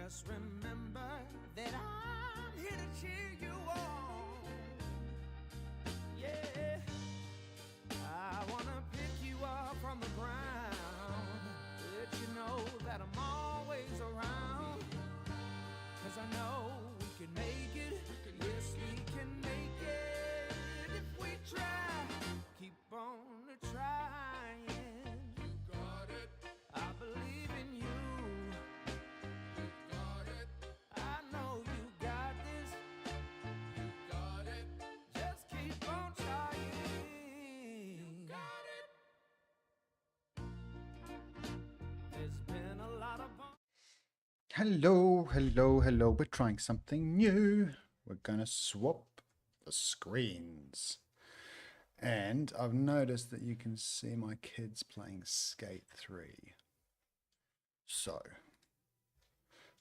Just remember that I'm here to cheer you on. Yeah, I wanna pick you up from the ground, let you know that I'm always around. 'Cause I know we can make it, yes we can make it if we try. Keep on trying. You got it. I believe in you. You got it. I know you got this. You got it. Just keep on trying. You got it. There's been a lot of Hello, hello, hello. We're trying something new. We're going to swap the screens. And I've noticed that you can see my kids playing Skate 3. So,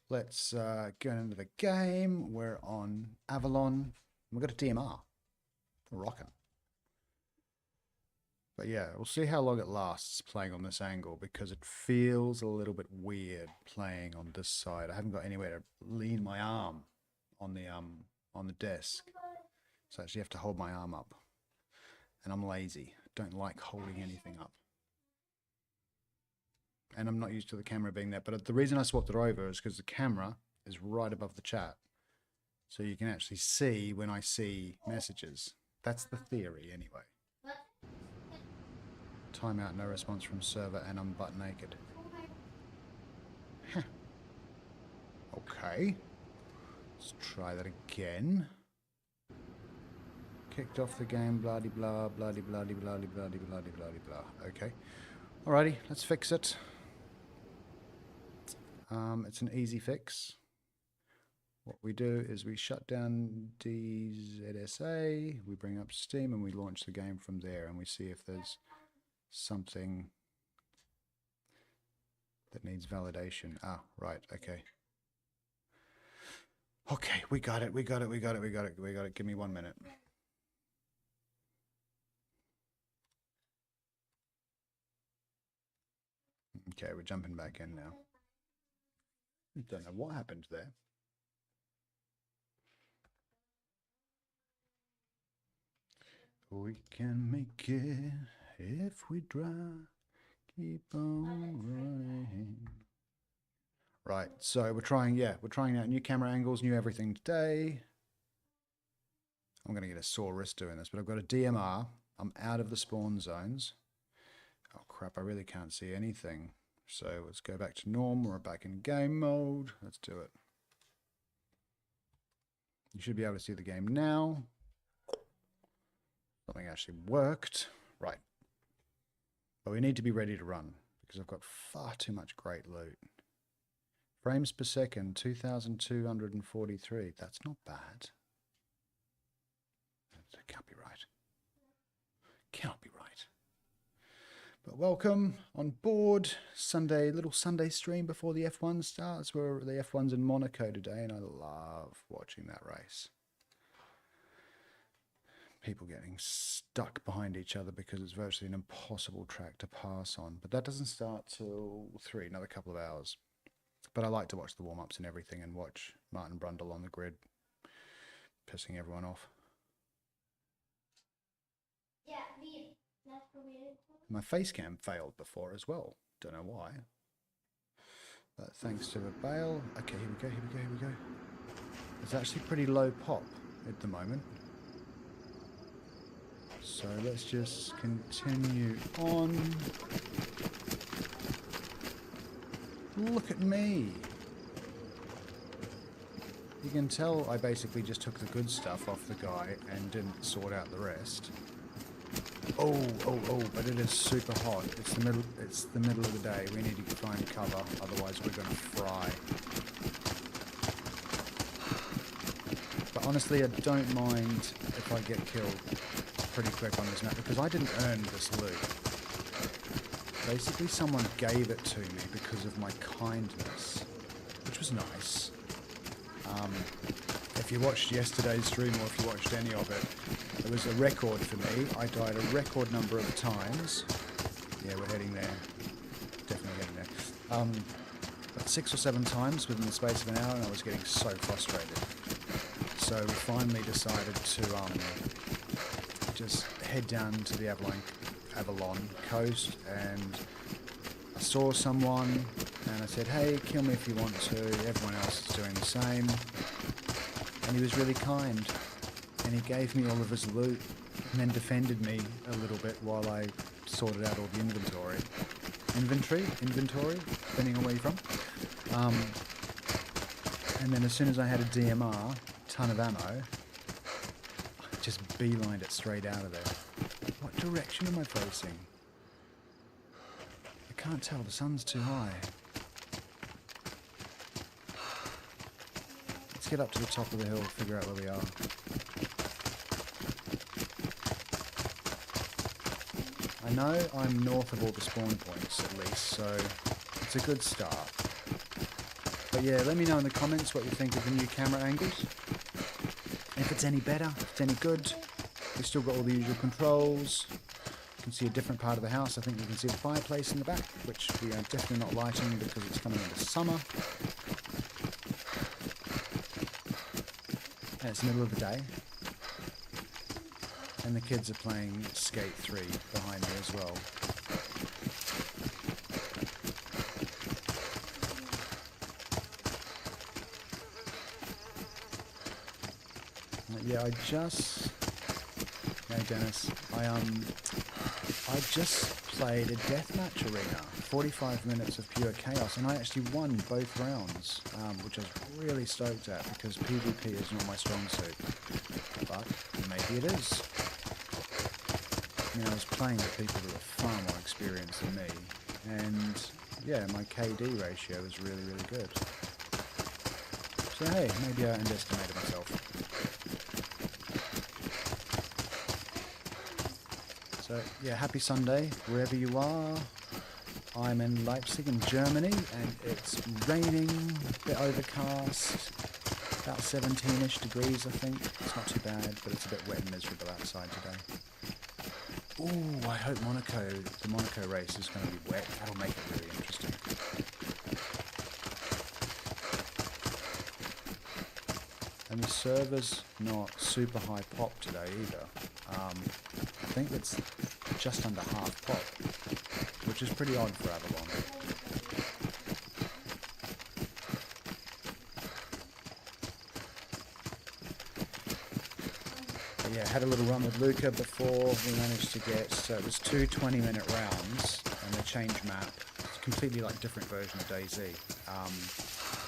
let's get into the game. We're on Avalon. We've got a DMR. We're rocking. But yeah, we'll see how long it lasts playing on this angle because it feels a little bit weird playing on this side. I haven't got anywhere to lean my arm on the desk. So I actually have to hold my arm up. And I'm lazy. Don't like holding anything up. And I'm not used to the camera being there. But the reason I swapped it over is because the camera is right above the chat. So you can actually see when I see messages. That's the theory anyway. Timeout, no response from server, and I'm butt naked. Huh. Okay. Let's try that again. Kicked off the game, blah de blah, blah de blah de blah de blah de blah de blah de blah. Okay. Alrighty, let's fix it. It's an easy fix. What we do is we shut down DZSA, we bring up Steam, and we launch the game from there, and we see if there's something that needs validation. Ah, right, okay. Okay, we got it, we got it, we got it, we got it, we got it. Give me 1 minute. Okay, we're jumping back in now. Don't know what happened there. We can make it if we try. Keep on running. Right, so we're trying out new camera angles, new everything today. I'm going to get a sore wrist doing this, but I've got a DMR. I'm out of the spawn zones. Oh crap, I really can't see anything. So let's go back to norm. We're back in game mode. Let's do it. You should be able to see the game now. Something actually worked. Right. But we need to be ready to run because I've got far too much great loot. Frames per second, 2,243. That's not bad. That can't be right. Cannot be right. But welcome on board. Sunday, little Sunday stream before the F1 starts. We're the F1's in Monaco today, and I love watching that race. People getting stuck behind each other because it's virtually an impossible track to pass on. But that doesn't start till 3, another couple of hours. But I like to watch the warm-ups and everything and watch Martin Brundle on the grid, pissing everyone off. My face cam failed before as well. Don't know why. But thanks to the bail. Okay, here we go, here we go, here we go. It's actually pretty low pop at the moment. So let's just continue on. Look at me. You can tell I basically just took the good stuff off the guy and didn't sort out the rest. Oh, but it is super hot. It's the middle of the day. We need to find cover, otherwise we're going to fry. But honestly, I don't mind if I get killed pretty quick on this map, because I didn't earn this loot. Basically, someone gave it to me because of my kindness, which was nice. If you watched yesterday's stream, or if you watched any of it, it was a record for me. I died a record number of times. Yeah, we're heading there. Definitely heading there. about 6 or 7 times within the space of an hour, and I was getting so frustrated. So we finally decided to just head down to the Avalon coast, and I saw someone and I said, hey, kill me if you want to, everyone else is doing the same. And he was really kind, and he gave me all of his loot and then defended me a little bit while I sorted out all the inventory, depending on where you're from. And then as soon as I had a DMR, ton of ammo, I just beelined it straight out of there. What direction am I facing? I can't tell, the sun's too high. Let's get up to the top of the hill, figure out where we are. I know I'm north of all the spawn points at least, so it's a good start. But yeah, let me know in the comments what you think of the new camera angles. If it's any better, if it's any good. We've still got all the usual controls. You can see a different part of the house. I think you can see the fireplace in the back, which we are definitely not lighting because it's coming into summer. And it's the middle of the day. And the kids are playing Skate 3 behind me as well. Yeah, hey Dennis, I just played a deathmatch arena, 45 minutes of pure chaos, and I actually won both rounds, which I was really stoked at because PvP is not my strong suit, but maybe it is. I was playing with people who are far more experienced than me, and yeah, my KD ratio is really, really good. So hey, maybe I underestimated myself. So yeah, happy Sunday, wherever you are. I'm in Leipzig in Germany, and it's raining, a bit overcast, about 17-ish degrees I think. It's not too bad, but it's a bit wet and miserable outside today. Ooh, I hope the Monaco race is going to be wet. That'll make it really interesting. And the server's not super high pop today either. I think it's just under half pop, which is pretty odd for Avalon. But yeah, had a little run with Luca before we managed to get, so it was 2 20-minute rounds, and they changed map. It's completely like different version of DayZ.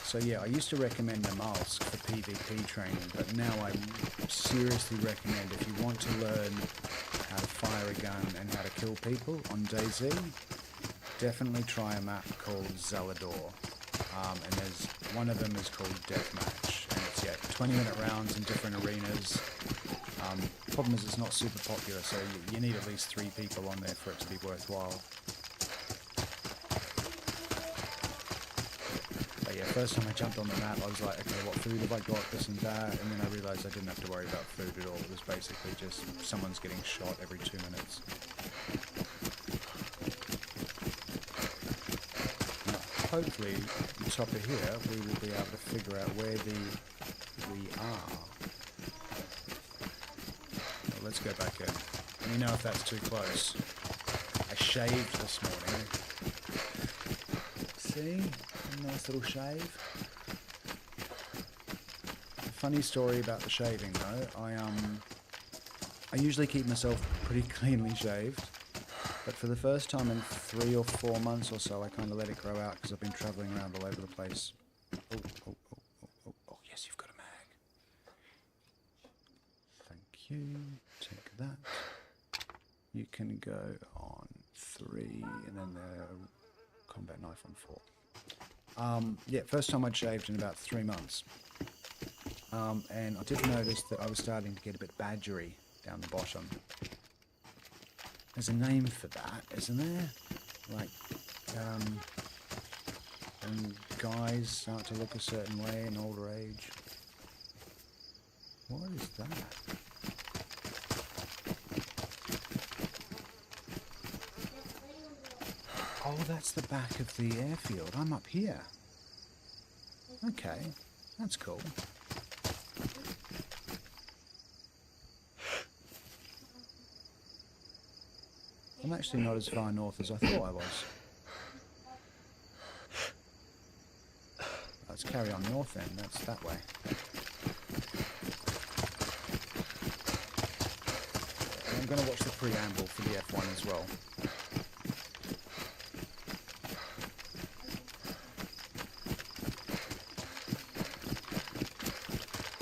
So yeah, I used to recommend a mask for PvP training, but now I seriously recommend if you want to learn how to fire a gun and how to kill people on DayZ, definitely try a map called Zalador. And there's one of them is called Deathmatch, and it's 20-minute rounds in different arenas. Problem is it's not super popular, so you need at least 3 people on there for it to be worthwhile. But yeah, first time I jumped on the map, I was like, okay, what food have I got, this and that, and then I realised I didn't have to worry about food at all. It was basically just someone's getting shot every 2 minutes. Now, hopefully, on top of here, we will be able to figure out where we are. Well, let's go back in. Let me know if that's too close. I shaved this morning. See? A nice little shave. A funny story about the shaving though. I usually keep myself pretty cleanly shaved, but for the first time in 3 or 4 months or so, I kind of let it grow out because I've been travelling around all over the place. Oh, yes, you've got a mag. Thank you. Take that. You can go on 3, and then the combat knife on 4. Yeah, first time I'd shaved in about 3 months. And I did notice that I was starting to get a bit badgery down the bottom. There's a name for that, isn't there? Like, when guys start to look a certain way in older age. What is that? Oh, that's the back of the airfield. I'm up here. Okay, that's cool. I'm actually not as far north as I thought I was. Let's carry on north then, that's that way. And I'm going to watch the preamble for the F1 as well.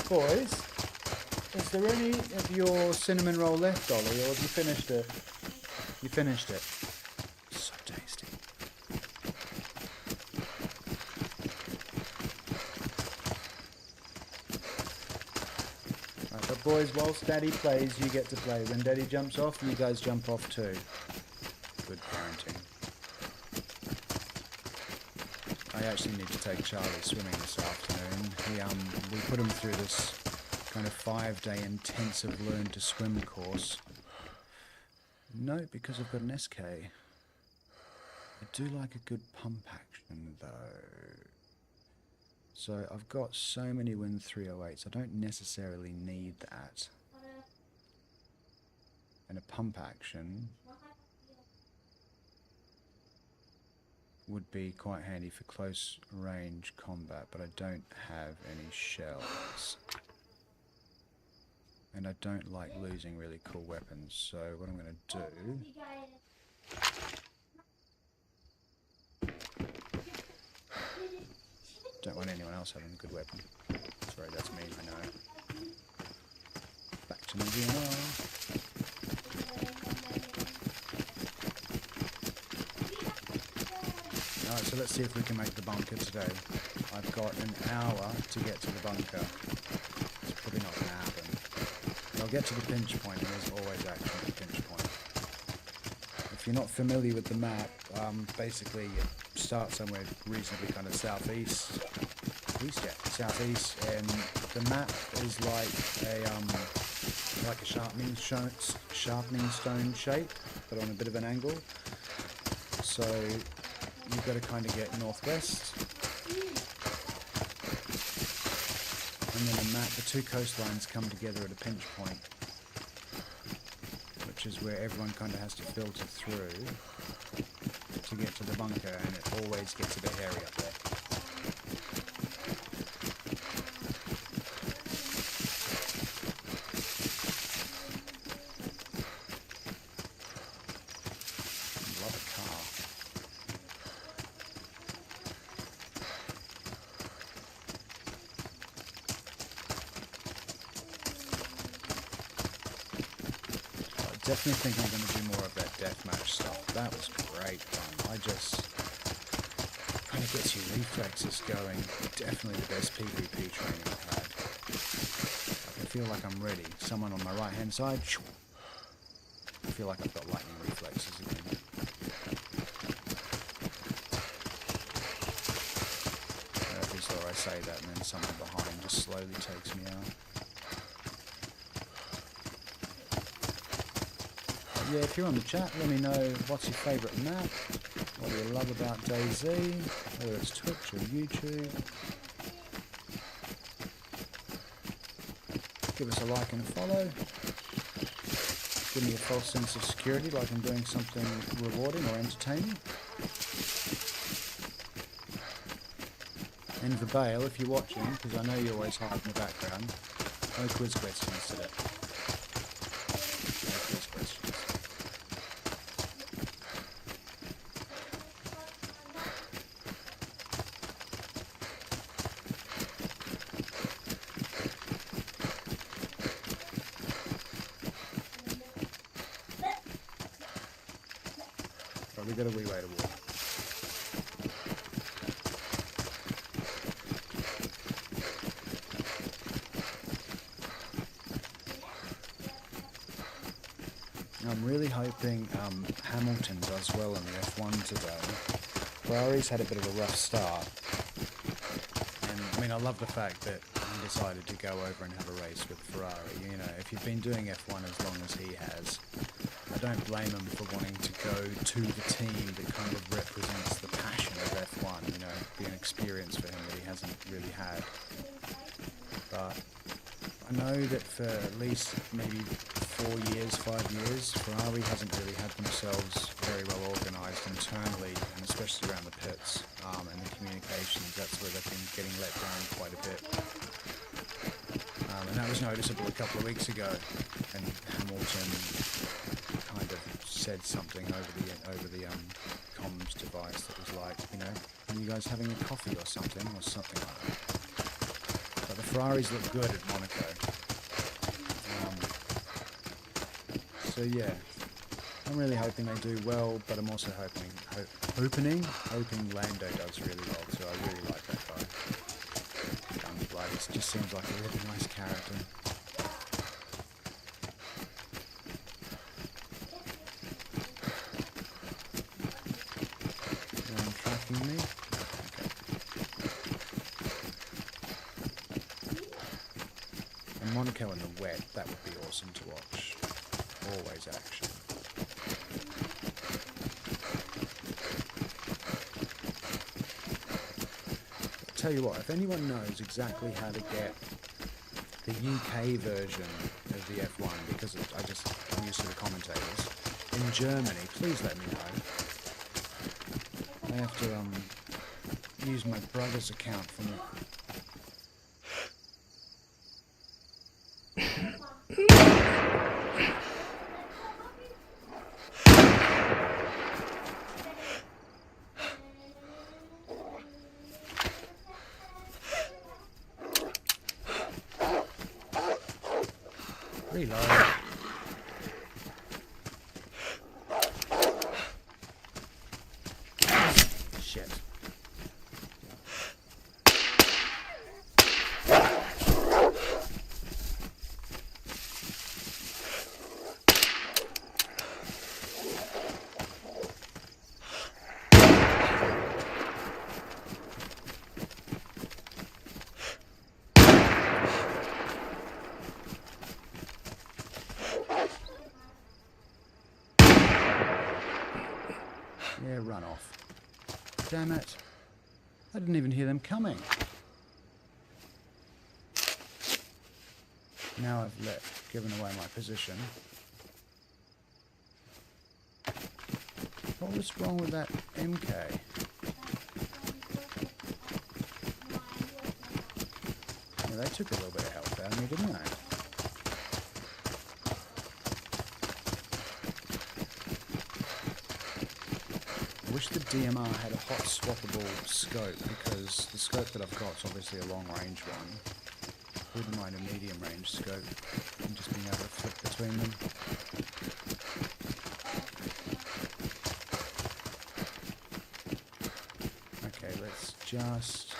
Boys, is there any of your cinnamon roll left, Ollie, or have you finished it? You finished it. So tasty. Right, but boys, whilst Daddy plays, you get to play. When Daddy jumps off, you guys jump off too. Good parenting. I actually need to take Charlie swimming this afternoon. We put him through this kind of 5-day intensive learn to swim course. No, because I've got an SK. I do like a good pump action though. So I've got so many Win 308s, I don't necessarily need that. And a pump action would be quite handy for close range combat, but I don't have any shells. And I don't like losing really cool weapons, so what I'm going to do... Don't want anyone else having a good weapon. Sorry, that's me, I know. Back to my DMR. Alright, so let's see if we can make the bunker today. I've got an hour to get to the bunker. It's probably not going to happen. I'll get to the pinch point, and there's always action at the pinch point. If you're not familiar with the map, basically you start somewhere reasonably kind of southeast, southeast, and the map is like a sharpening stone shape, but on a bit of an angle. So you've got to kind of get northwest. And then the two coastlines come together at a pinch point, which is where everyone kind of has to filter through to get to the bunker, and it always gets a bit hairy up there. Love a car. Definitely think I'm going to do more of that deathmatch stuff. That was great fun. I just kind of gets your reflexes going. Definitely the best PvP training I've had. I feel like I'm ready. Someone on my right hand side. I feel like I've got lightning reflexes again. Every so I say that, and then someone behind just slowly takes me out. Yeah, if you're on the chat, let me know what's your favourite map, what do you love about DayZ, whether it's Twitch or YouTube. Give us a like and a follow. Give me a false sense of security, like I'm doing something rewarding or entertaining. And the bail, if you're watching, because I know you always hide in the background, no quiz questions today. No quiz questions. But we got a wee way to walk. I'm really hoping Hamilton does well in the F1 today. Ferrari's had a bit of a rough start. And I mean, I love the fact that he decided to go over and have a race with Ferrari. You know, if you've been doing F1 as long as he has, I don't blame him for wanting to go to the team that kind of represents the passion of F1, you know, being experience for him that he hasn't really had. But I know that for at least maybe 4 years, 5 years, Ferrari hasn't really had themselves very well organised internally, and especially around the pits and the communications. That's where they've been getting let down quite a bit. And that was noticeable a couple of weeks ago, and Hamilton kind of said something over the comms device that was like, you know, are you guys having a coffee or something like that. But the Ferraris look good at Monaco. So yeah, I'm really hoping they do well, but I'm also hoping Lando does really well too. I really like that guy. Blood, he just seems like a really nice character. No one tracking me? Okay. And Monaco in the wet, that would be awesome to watch. Always action. I'll tell you what, if anyone knows exactly how to get the UK version of the F1, because I'm used to the commentators, in Germany, please let me know. I have to use my brother's account from the... Reload. Shit. Yeah, run off. Damn it. I didn't even hear them coming. Now I've given away my position. What was wrong with that MK? Yeah, they took a little bit of health out of me, didn't they? I wish the DMR had a hot swappable scope, because the scope that I've got is obviously a long range one. Wouldn't mind a medium range scope and just being able to flip between them. Okay, let's just...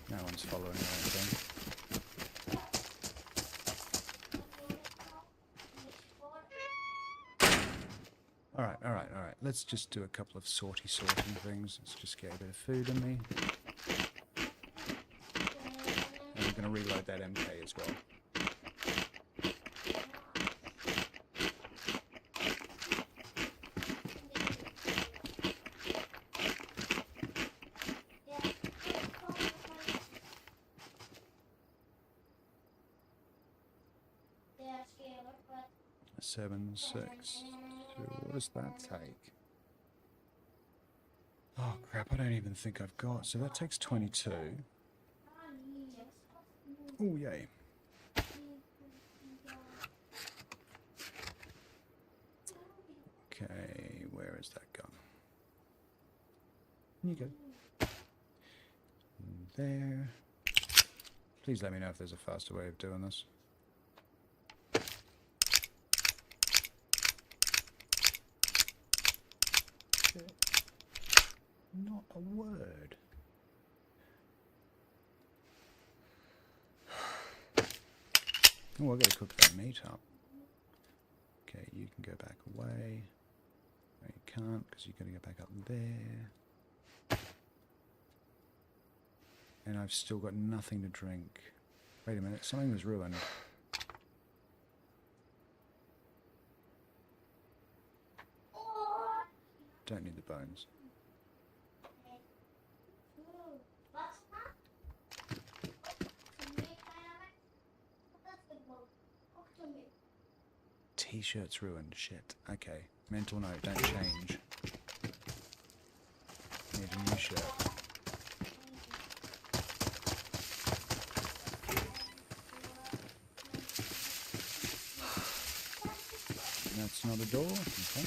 No one's following anything. Alright. Let's just do a couple of sorting things. Let's just get a bit of food in me. And I'm going to reload that MK as well. A 7.6. What does that take? Oh crap, I don't even think I've got. So that takes 22. Oh yay. Okay, where is that gun? You go. There. Please let me know if there's a faster way of doing this. Not a word. Oh, I've got to cook that meat up. Okay, you can go back away. No, you can't, because you've got to go back up there. And I've still got nothing to drink. Wait a minute, something was ruined. Don't need the bones. T-shirt's ruined. Shit. Okay. Mental note, don't change. Need a new shirt. That's not a door. Okay.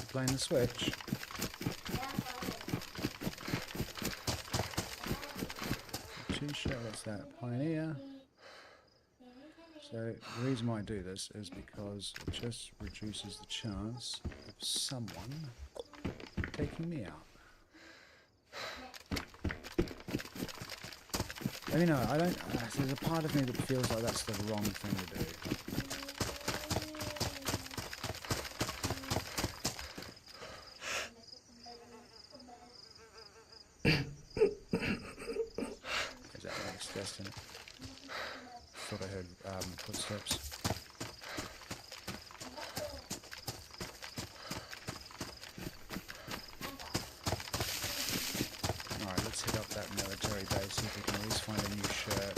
Playing the Switch. T-shirt, what's that? Pioneer. So the reason why I do this is because it just reduces the chance of someone taking me out. I mean, no, I don't. There's a part of me that feels like that's the wrong thing to do. Is that nice? Destiny? Thought I heard footsteps. Alright, let's hit up that military base, see if we can at least find a new shirt.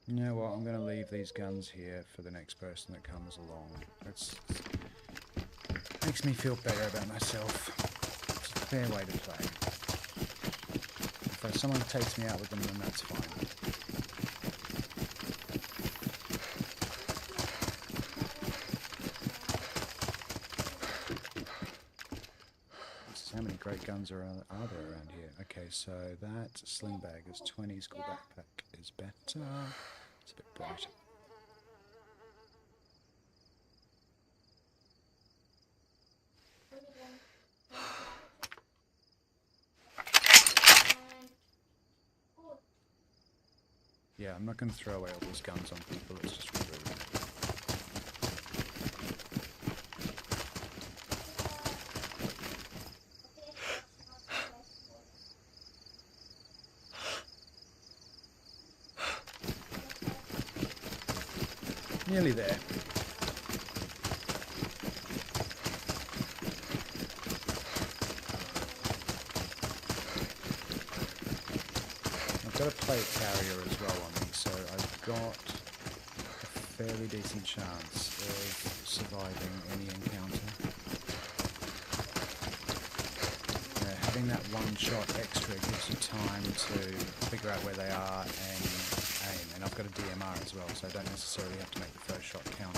You know what, I'm going to leave these guns here for the next person that comes along. It makes me feel better about myself. It's a fair way to play. If someone takes me out with them, then that's fine. How many great guns are there around here? Okay, so that sling bag is 20, school backpack is better. It's a bit bright. Yeah, I'm not going to throw away all these guns on people, it's just rude. Nearly there. I've got a plate carrier as well on me, so I've got a fairly decent chance of surviving any encounter. Having that one shot extra gives you time to figure out where they are and aim. And I've got a DMR as well, so I don't necessarily have to make the first shot count.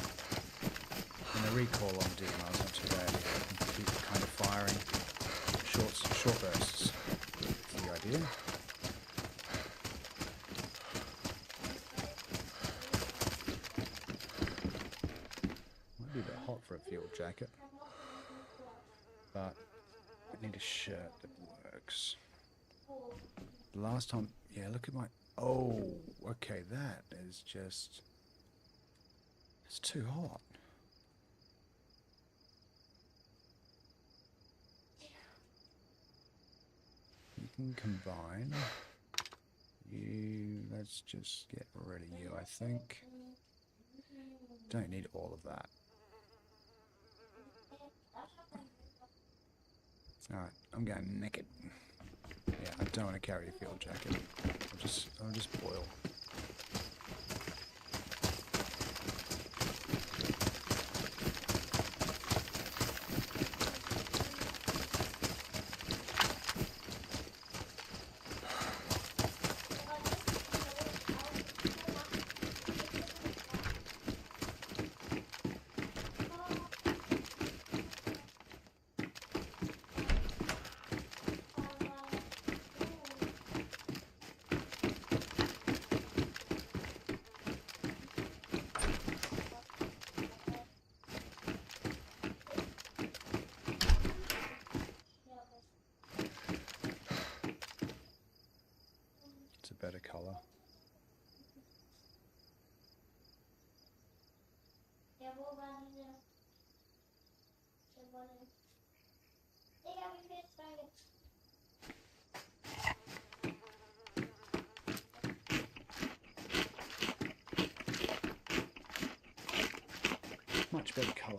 And the recoil on the DMR is not too bad. You can keep kind of firing short bursts. That's the idea. Might be a bit hot for a field jacket, but I need a shirt that works. The last time, yeah, look at my, oh, okay, that is just, it's too hot. You can combine, let's just get rid of you, I think. Don't need all of that. Alright, I'm going naked. Yeah, I don't want to carry a field jacket. I'll just boil. better colour. Much better colour.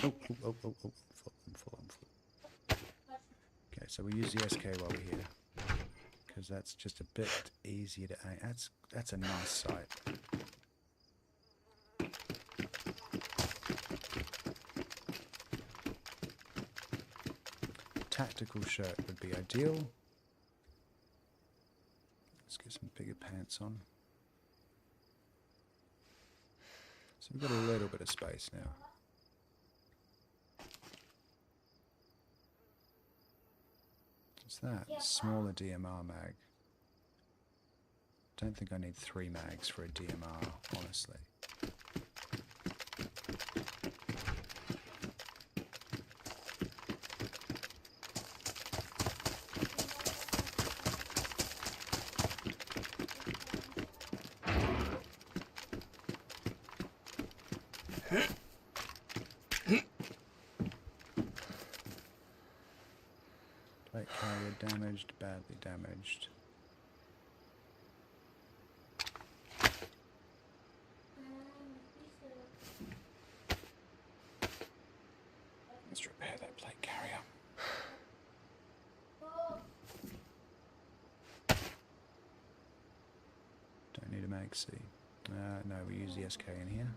Oh, full. Okay, so we use the SK while we're here, because that's just a bit easier to aim. That's a nice sight. Tactical shirt would be ideal. Let's get some bigger pants on. So we've got a little bit of space now. What's that? Smaller DMR mag. Don't think I need 3 mags for a DMR, honestly. Plate carrier damaged, badly damaged. Let's repair that plate carrier. Don't need a mag C. No, we use the SK in here.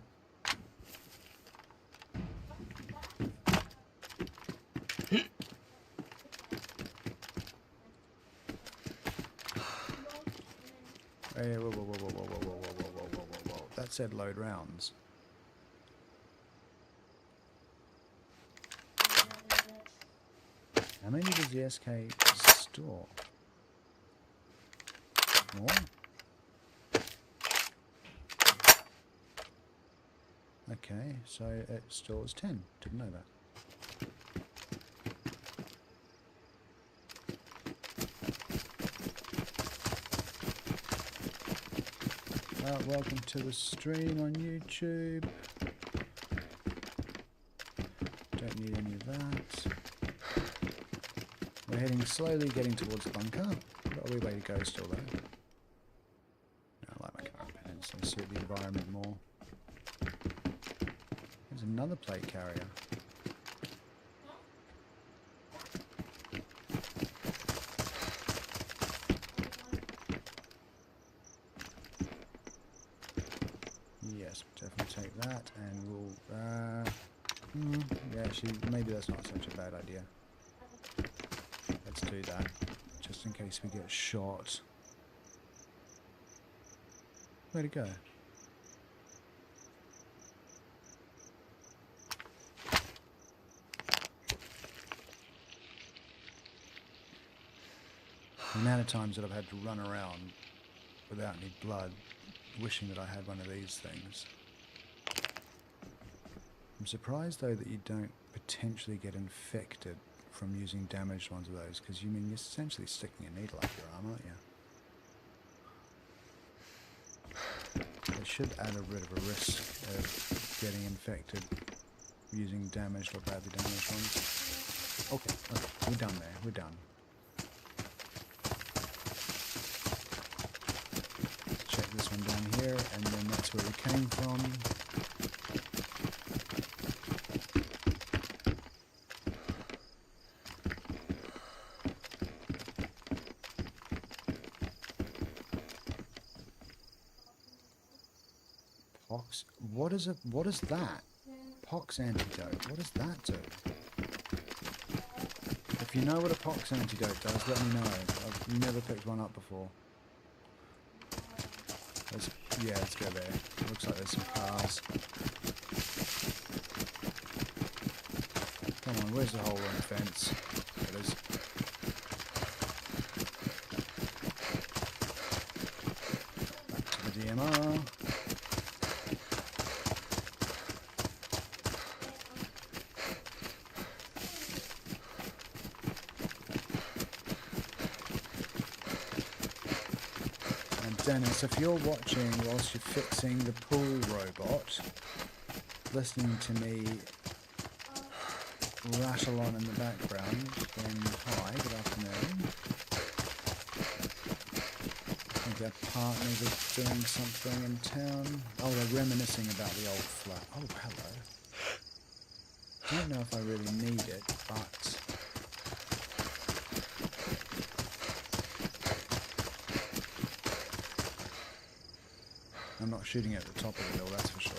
Hey, whoa. That said load rounds. How many does the SK store? More? Okay, so it stores 10. Didn't know that. Welcome to the stream on YouTube. Don't need any of that. We're heading slowly getting towards the bunker. Got a wee way to go still though. I like my current pants, they suit the environment more. There's another plate carrier. Yes, we'll definitely take that, and we'll, yeah, actually, maybe that's not such a bad idea. Let's do that, just in case we get shot. Where'd it go? The amount of times that I've had to run around without any blood, wishing that I had one of these things. I'm surprised though that you don't potentially get infected from using damaged ones of those, because you're essentially sticking a needle up your arm, aren't you? It should add a bit of a risk of getting infected using damaged or badly damaged ones. Okay, we're done there, we're done. Check this one down here, and then that's where we came from. Pox? What is that? Pox antidote. What does that do? If you know what a pox antidote does, let me know. I've never picked one up before. Let's go there. Looks like there's some cars. Come on, where's the hole in the fence? There it is. Back to the DMR. Dennis, if you're watching whilst you're fixing the pool robot, listening to me rattle on in the background, then hi, good afternoon. I think our partners are doing something in town. Oh, they're reminiscing about the old flat. Oh, hello. Don't know if I really need it, but I'm not shooting at the top of the hill, that's for sure.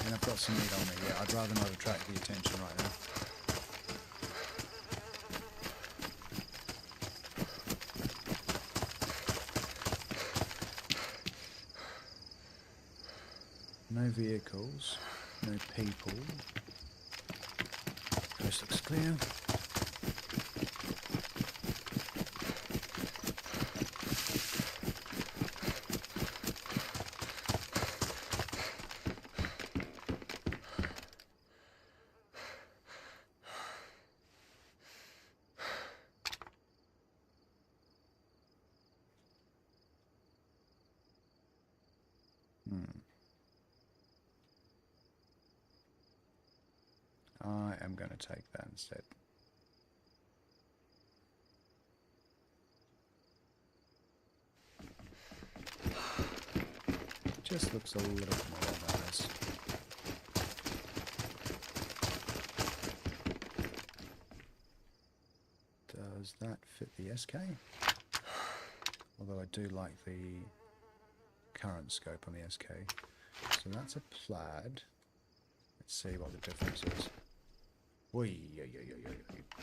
And I've got some meat on me, yeah, I'd rather not attract the attention right now. No vehicles, no people. Coast looks clear. I am going to take that instead. Just looks a little bit more nice. Does that fit the SK? Although I do like the current scope on the SK. So that's a plaid. Let's see what the difference is.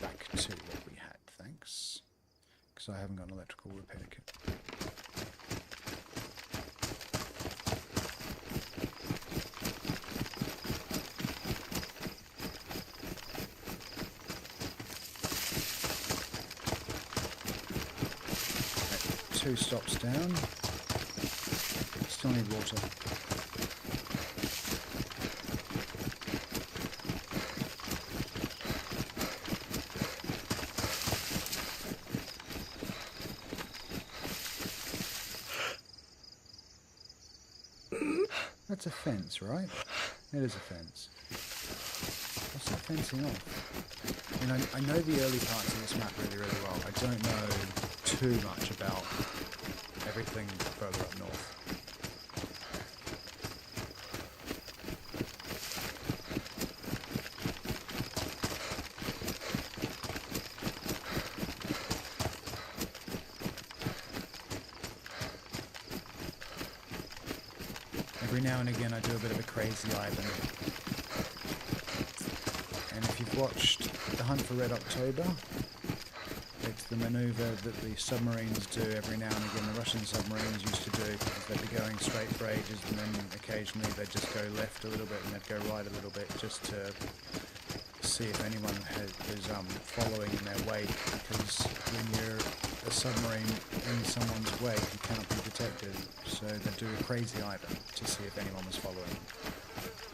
Back to what we had, thanks. Because I haven't got an electrical repair kit. Okay, 2 stops down. Still need water. That's a fence, right? It is a fence. What's that fencing off? I mean, I know the early parts of this map really, really well. I don't know too much about everything further up north. Every now and again I do a bit of a crazy Ivan. And if you've watched The Hunt for Red October, it's the maneuver that the submarines do every now and again, the Russian submarines used to do, because they'd be going straight for ages and then occasionally they'd just go left a little bit and they'd go right a little bit just to see if anyone is following in their wake, because when you're a submarine in someone's wake you cannot be detected, so they do a crazy Ivan to see if anyone was following.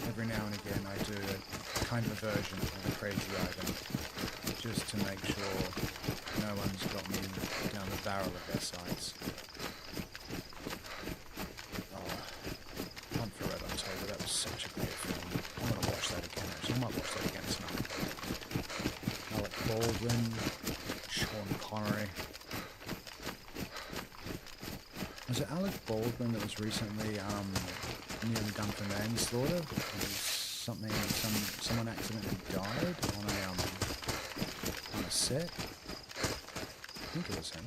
Every now and again I do a kind of a version of the crazy Ivan just to make sure no one's got me down the barrel of their sights. Oh, Hunt for Red October, that was such a great film. I'm going to watch that again actually, I might watch that again tonight. Alec Baldwin, Sean Connery. Was it Alec Baldwin that was recently nearly done for manslaughter? It was something, someone accidentally died on a set. I think it was him.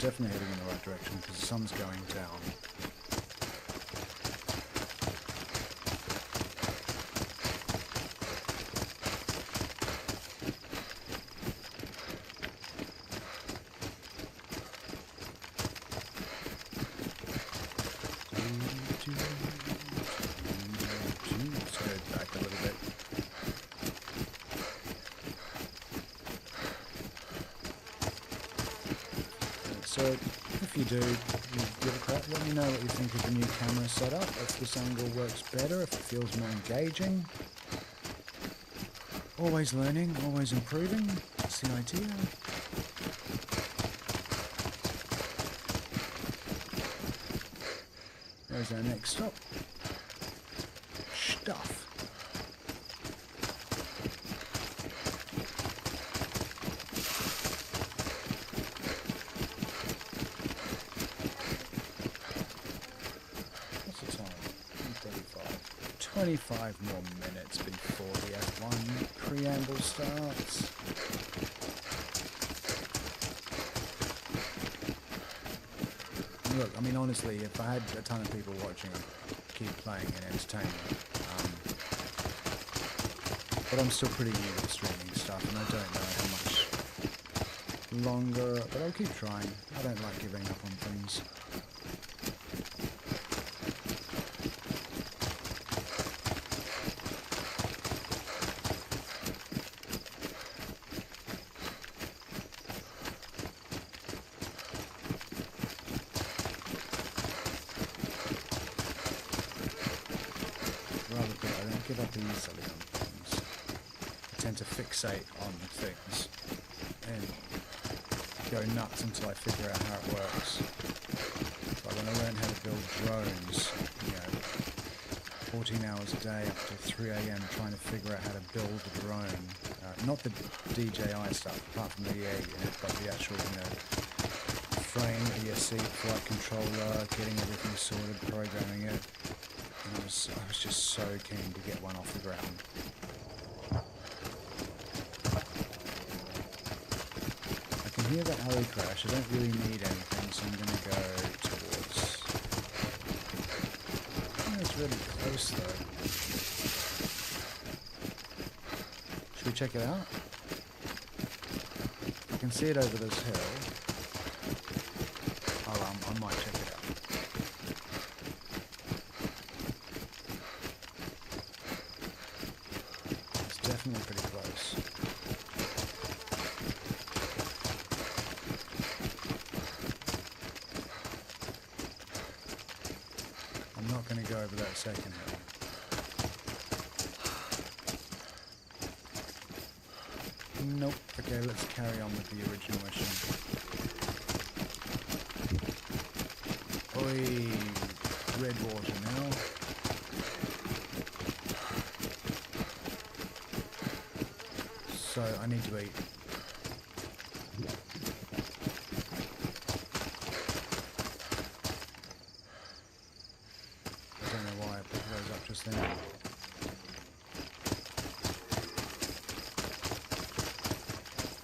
Definitely heading in the right direction because the sun's going down. it. If you do, you give a crap. Let me know what you think of the new camera setup. If this angle works better, if it feels more engaging. Always learning, always improving. That's the idea. There's our next stop. Stuff. What's the time? 1:35. 25 more minutes before the F1 preamble starts. Look, I mean, honestly, if I had a ton of people watching, keep playing and entertaining. But I'm still pretty new to the streaming stuff, and I don't know how much longer, but I'll keep trying. I don't like giving up on things. Give up easily on things. I tend to fixate on things and go nuts until I figure out how it works. Like when I learned how to build drones, 14 hours a day up to 3 AM trying to figure out how to build a drone. Not the DJI stuff, apart from the EA unit, but the actual, frame, ESC, flight controller, getting everything sorted, programming it. I was just so keen to get one off the ground. I can hear the alley crash. I don't really need anything, so I'm going to go towards... It's really close though. Should we check it out? I can see it over this hill. I might check it out. Definitely pretty close. I'm not going to go over that second hill. Nope. Okay, let's carry on with the original mission. Oi, red water now. So I need to eat. I don't know why I picked those up just then.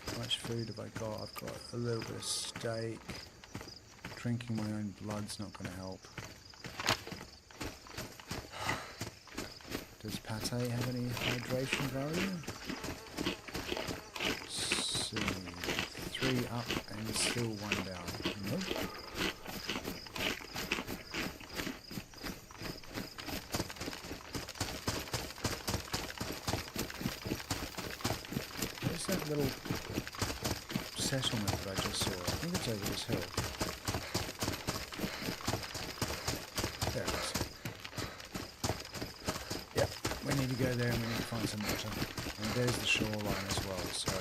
How much food have I got? I've got a little bit of steak. Drinking my own blood's not going to help. Does pate have any hydration value? 3 up and still 1 down. Nope. Where's that little settlement that I just saw? I think it's over this hill. There it is. Yep, we need to go there and we need to find some water. And there's the shoreline as well, so...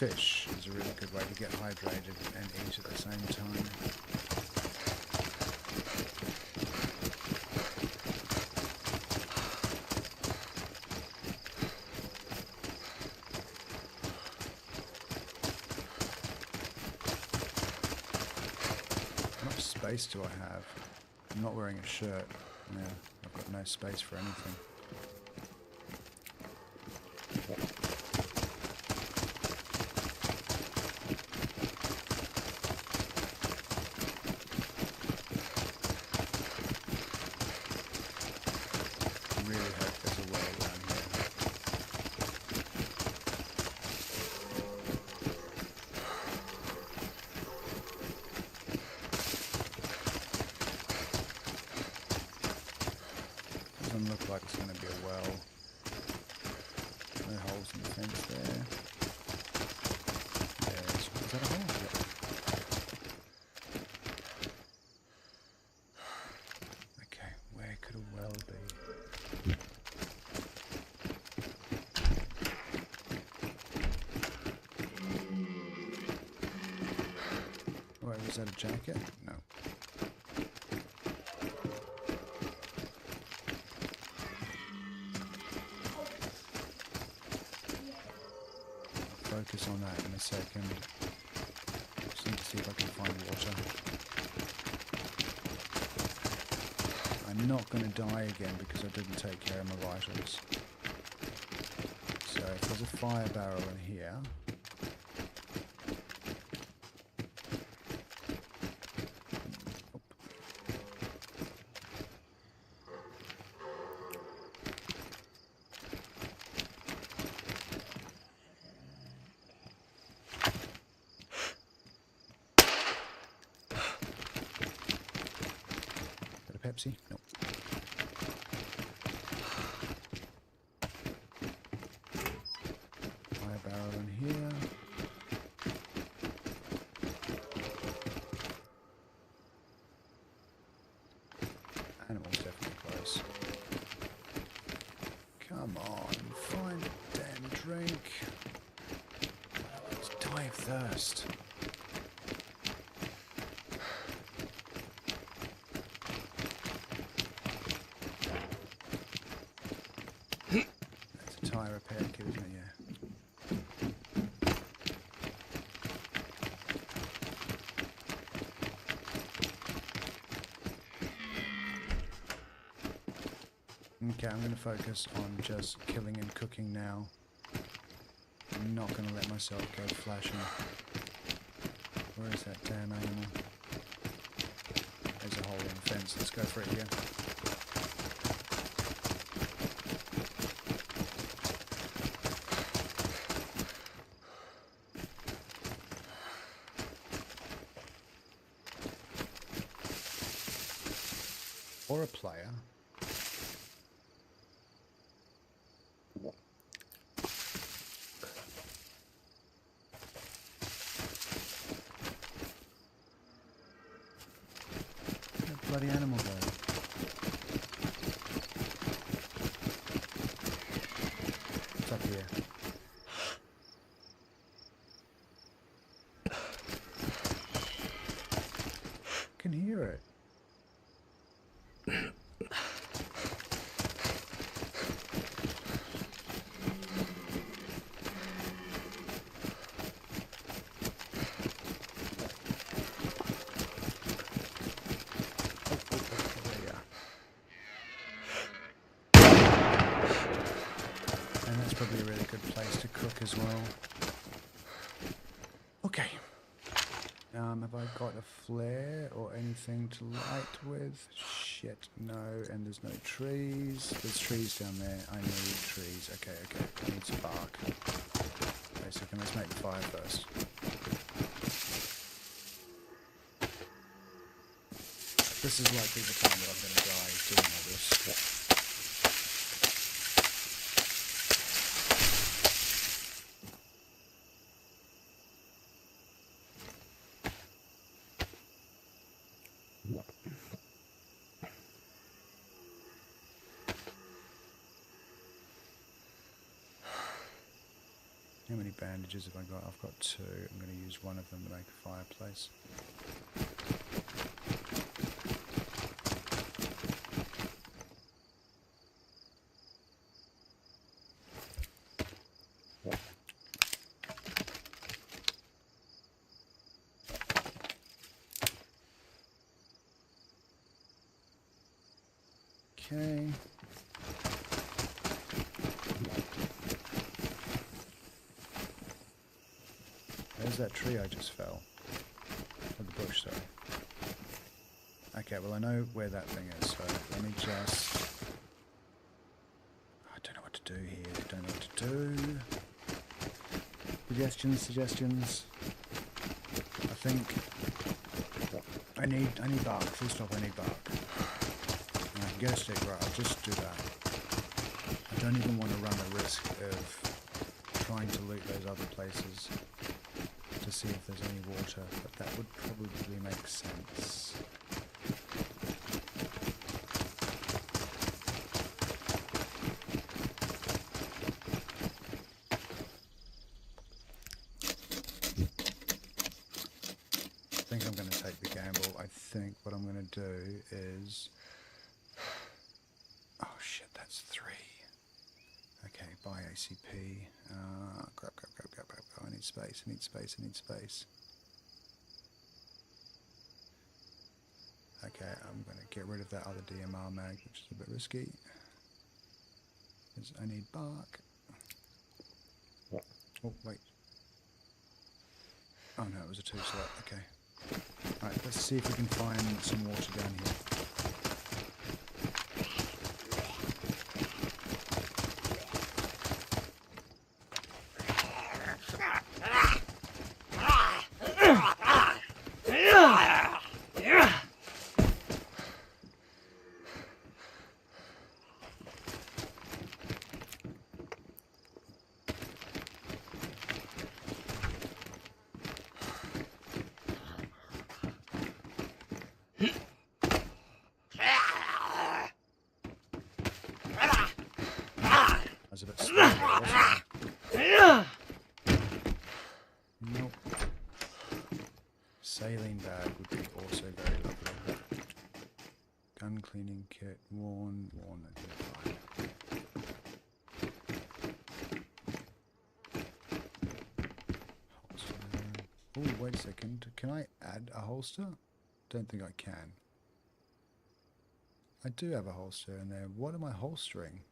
Fish is a really good way to get hydrated and eat at the same time. How much space do I have? I'm not wearing a shirt. Yeah, I've got no space for anything. Doesn't look like it's going to be a well. No holes in the fence there. Is that a hole? Yeah. that a jacket? No. Focus on that in a second. Just need to see if I can find water. I'm not going to die again because I didn't take care of my vitals. So if there's a fire barrel in here. Pepsi? No. Fire barrel in here. Animal's definitely close. Come on, find a damn drink. Let's die of thirst. Tyre repair kit, isn't it? Yeah. Okay, I'm going to focus on just killing and cooking now. I'm not going to let myself go flashing. Where is that damn animal? There's a hole in the fence. Let's go for it again. Or a player. That bloody animal though. What's up here? I can hear it. Probably a really good place to cook as well. Okay. Have I got a flare or anything to light with? Shit, no. And there's no trees. There's trees down there. I need trees. Okay, okay. I need some bark. Wait a second. Let's make the fire first. This is likely the time that I'm going to die doing all this. How many bandages have I got? I've got 2. I'm going to use one of them to make a fireplace. Okay. There's that tree I just fell. Or the bush, sorry. Okay, well I know where that thing is, so let me just... I don't know what to do here, don't know what to do. Suggestions. I think... I need bark, full stop, I need bark. And I can get a stick, right, I'll just do that. I don't even want to run the risk of trying to loot those other places to see if there's any water, but that would probably make sense. I think I'm going to take I'm going to do is... Oh shit, that's 3. Okay, buy ACP. Grab. I need space, I need space. Okay, I'm going to get rid of that other DMR mag, which is a bit risky. Because I need bark. Oh, wait. Oh no, it was a 2 slot, okay. Alright, let's see if we can find some water down here. A bit slow, wasn't it? Nope. Saline bag would be also very lovely. Gun cleaning kit, worn, that'd be fine. Holster. Oh, wait a second. Can I add a holster? Don't think I can. I do have a holster in there. What am I holstering?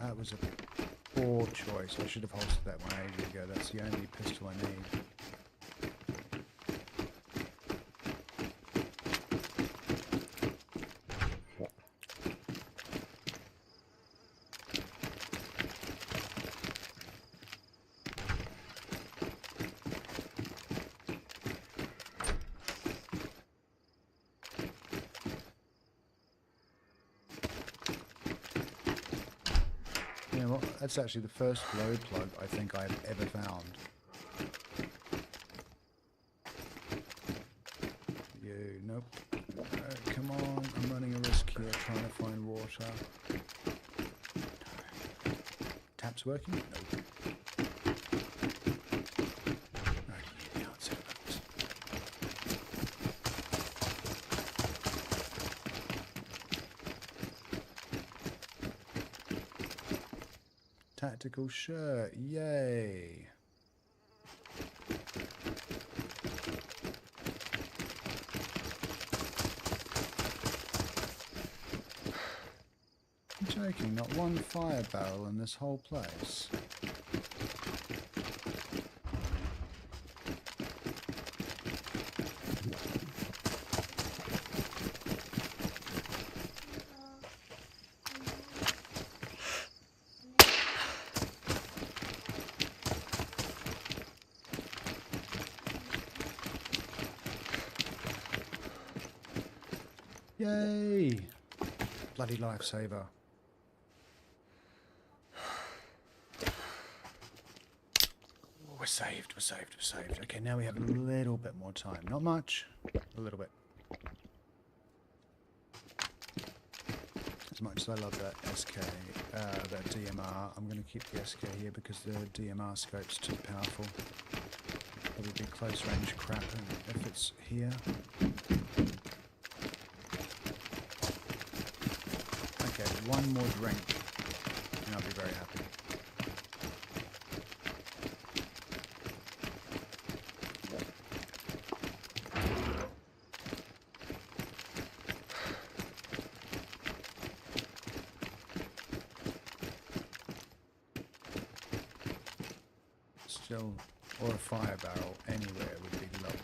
That was a poor choice. I should have holstered that one ages ago. That's the only pistol I need. Well, that's actually the first glow plug I think I've ever found. You, nope. Come on, I'm running a risk here trying to find water. Tap's working? Nope. Tactical shirt, yay! I'm joking, not one fire barrel in this whole place. Yay! Bloody lifesaver. We're saved. Okay, now we have a little bit more time. Not much, a little bit. As much as I love that SK, that DMR, I'm going to keep the SK here because the DMR scope's too powerful. Probably be close range crap if it's here. Okay, one more drink, and I'll be very happy. Still, or a fire barrel anywhere would be lovely.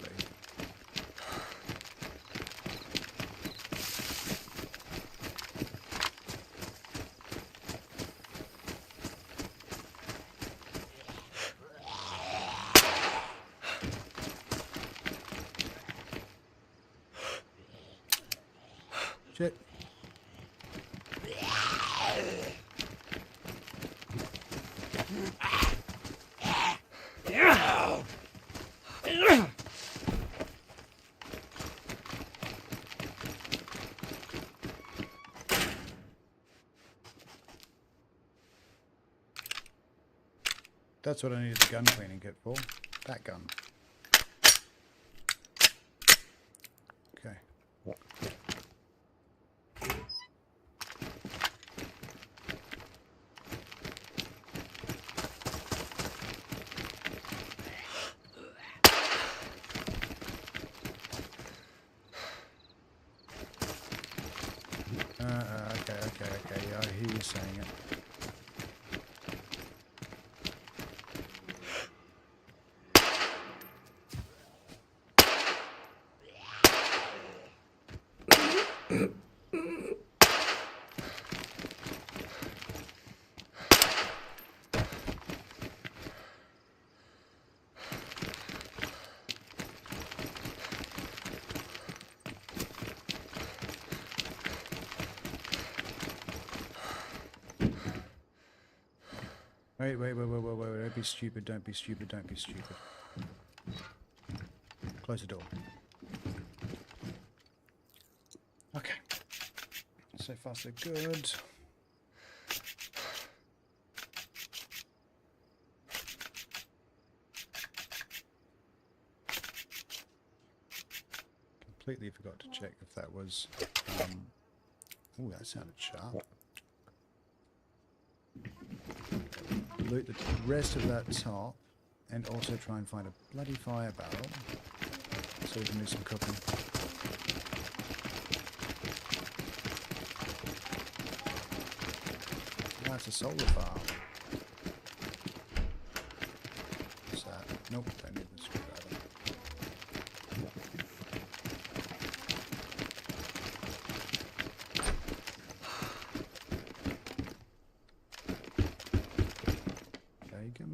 Shit. That's what I needed the gun cleaning kit for. That gun. hear you saying it. Wait, don't be stupid, don't be stupid, don't be stupid. Close the door. Okay. So far so good. Completely forgot to check if that was... oh, that sounded sharp. Loot the rest of that top, and also try and find a bloody fire barrel, so we can do some cooking. That's a solar farm. What's that? Nope, don't need the screwdriver.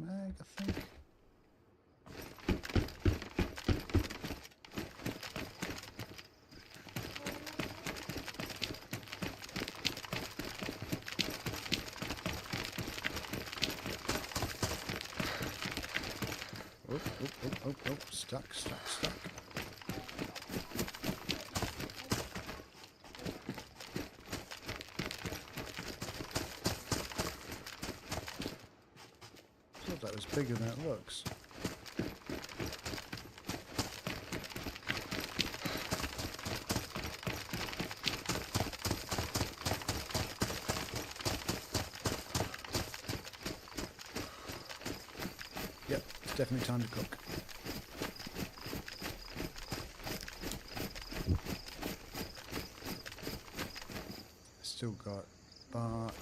Mag, I think. Oh, stuck. That was bigger than it looks. Yep, it's definitely time to cook. Still got bark.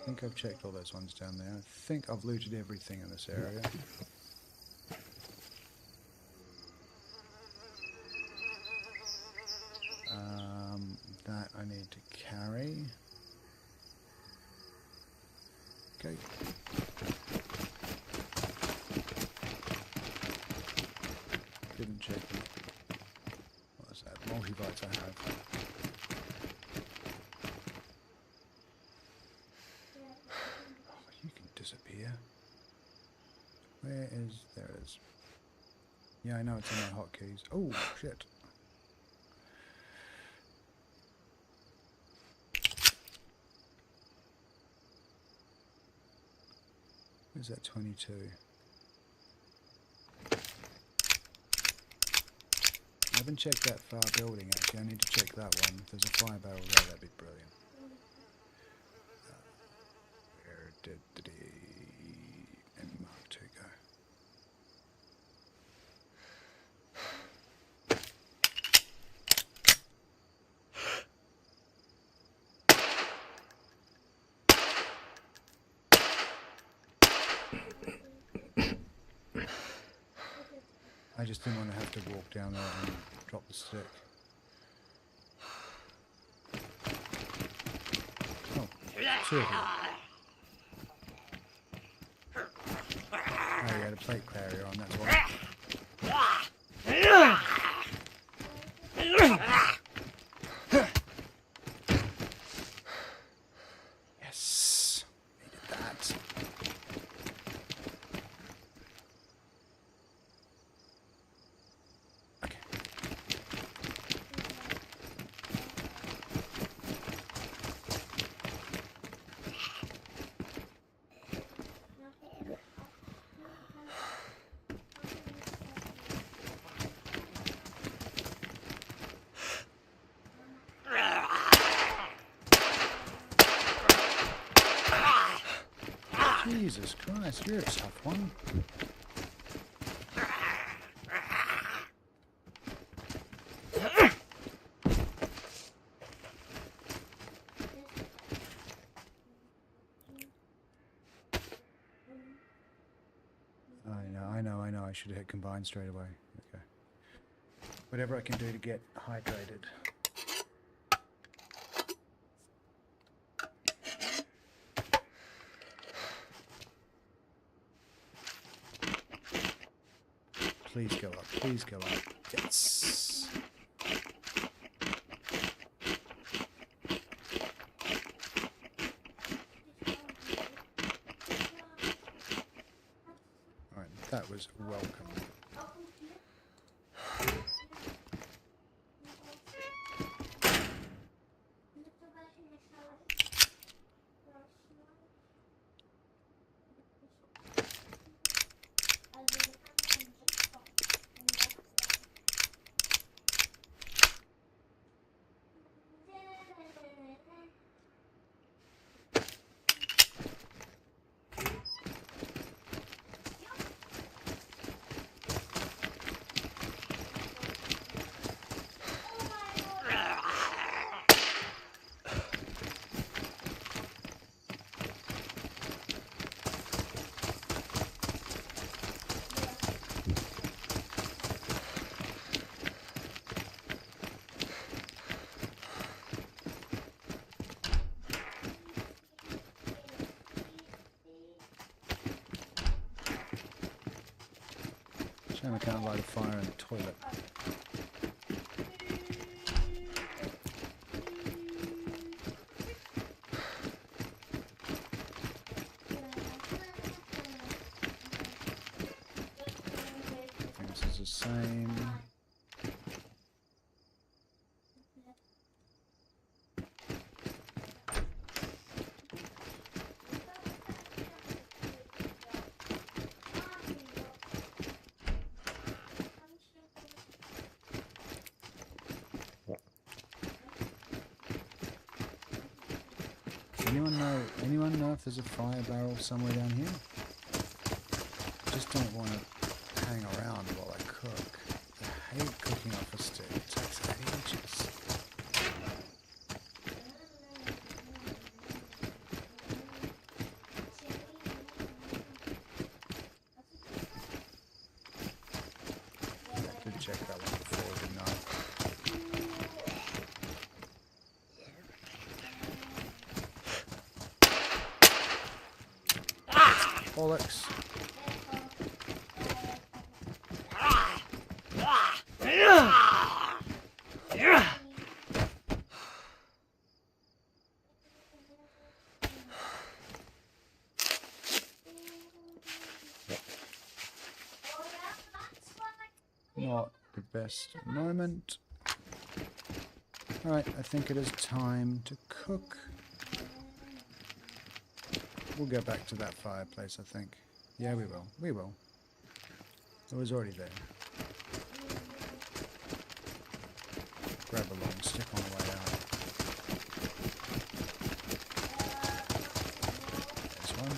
I think I've checked all those ones down there. I think I've looted everything in this area. That I need to carry. Okay. Didn't check. What is that? Multivites I have. You can disappear. Where is... There it is. Yeah, I know it's in my hotkeys. Oh, shit. Where's that 22? I haven't checked that far building actually. I need to check that one. If there's a fire barrel there, that'd be brilliant. Where did the MR2 go? I just didn't want to have to walk down there and drop the stick. Oh, two of them. Oh, you had a plate carrier on, that's why. Yes, needed that. Jesus Christ, you're a tough one. I know. I should have hit combine straight away. Okay. Whatever I can do to get hydrated. Please go up. Please go up. Yes. Alright, that was welcome. Shame I can't light a fire in the toilet. I think this is the same. Anyone know if there's a fire barrel somewhere down here? I just don't want to hang around while I cook. I hate cooking off a stick. It takes ages. I did check that one before, didn't I? Bollocks. Not the best moment. Alright, I think it is time to cook. We'll go back to that fireplace, I think. Yeah, we will. We will. It was already there. Grab a long stick on the way out. There's one.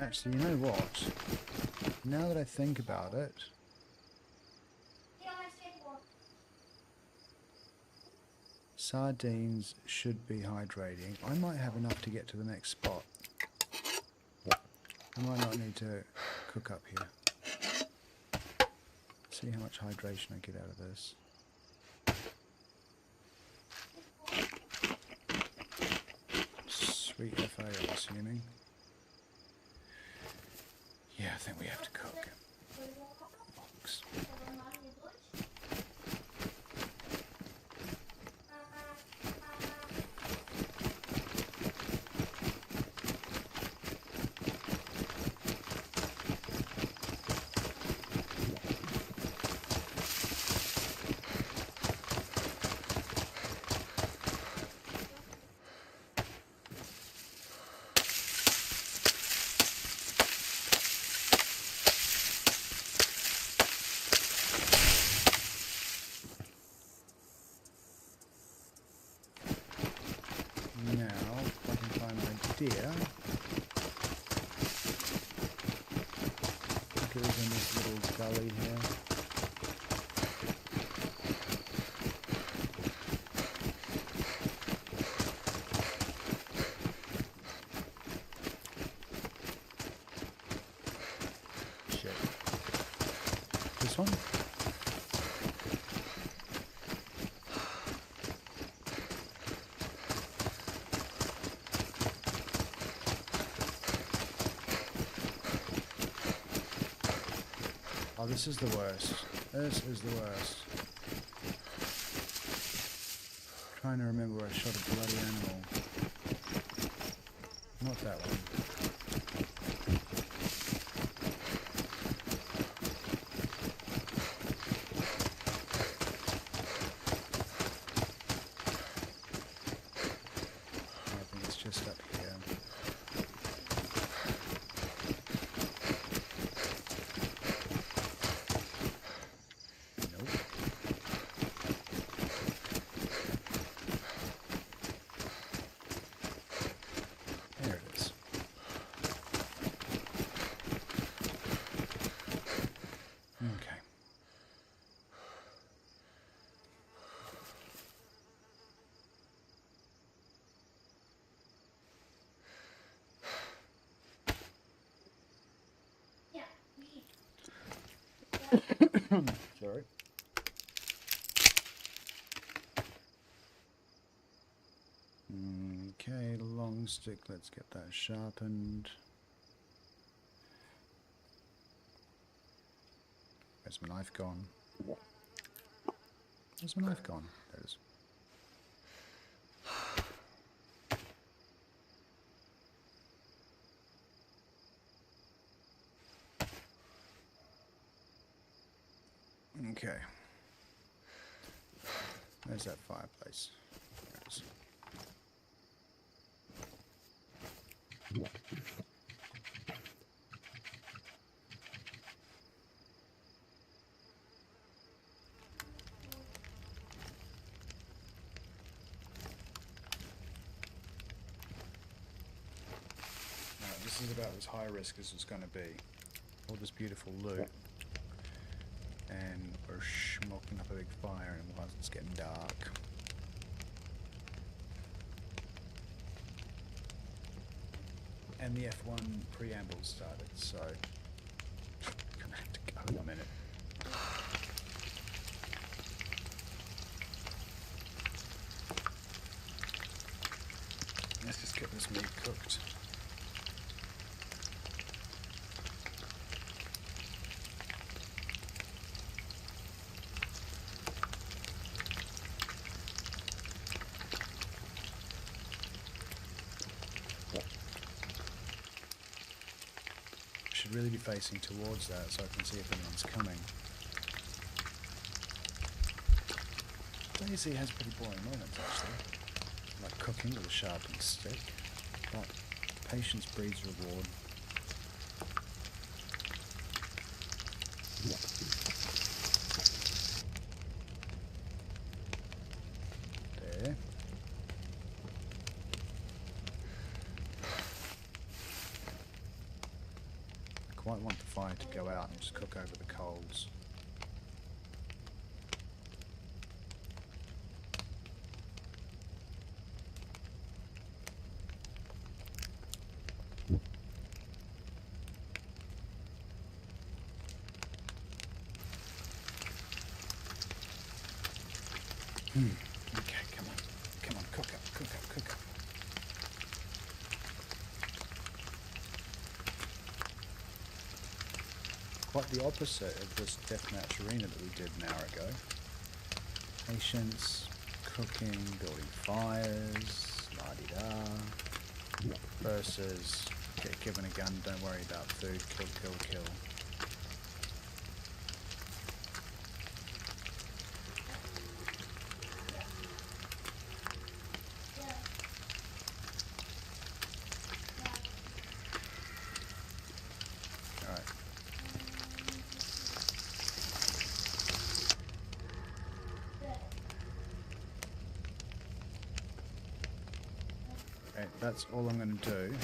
Actually, you know what? Now that I think about it, sardines should be hydrating. I might have enough to get to the next spot. I might not need to cook up here. See how much hydration I get out of this. Sweet FA, I'm assuming. Yeah, I think we have to cook. Box. thier. I think it was in this little gully here. Shit. This one? Oh, this is the worst. This is the worst. I'm trying to remember where I shot a bloody animal. Not that one. I think it's just up here. Sorry. Okay, long stick, let's get that sharpened. Where's my knife gone? Where's my knife gone? There it is. Okay. There's that fireplace. There it is. This is about as high risk as it's going to be. All this beautiful loot. And we're smoking up a big fire and whilst it's getting dark. And the F1 preamble started, so I'm gonna have to go in a minute. Let's just get this meat cooked. Should really be facing towards that so I can see if anyone's coming. DayZ has pretty boring moments actually, like cooking with a sharpened stick, but patience breeds reward. There. I quite want the fire to go out and just cook over the coals. Okay, come on. Come on, cook up, cook up, cook up. Quite the opposite of this deathmatch arena that we did an hour ago. Patience, cooking, building fires, la-di-da, versus get given a gun, don't worry about food, kill, kill, kill. that's all I'm going to do.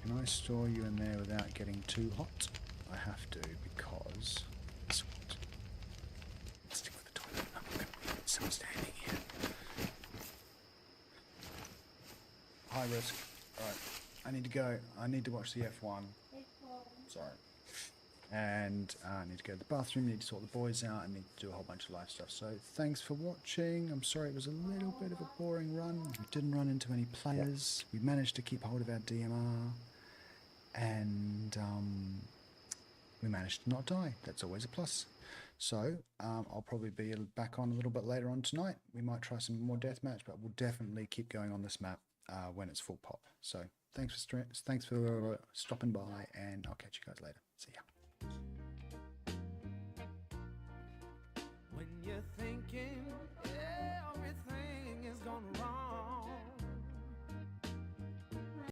Can I store you in there without getting too hot? I have to because... Let's stick with the toilet. I'm going to get someone standing here. High risk. Alright, I need to go. I need to watch the F1. Sorry. And I need to go to the bathroom, need to sort the boys out, and need to do a whole bunch of live stuff. So thanks for watching. I'm sorry it was a little bit of a boring run. We didn't run into any players. We managed to keep hold of our DMR. And we managed to not die. That's always a plus. So I'll probably be back on a little bit later on tonight. We might try some more deathmatch, but we'll definitely keep going on this map when it's full pop. So thanks for stopping by, and I'll catch you guys later. See ya.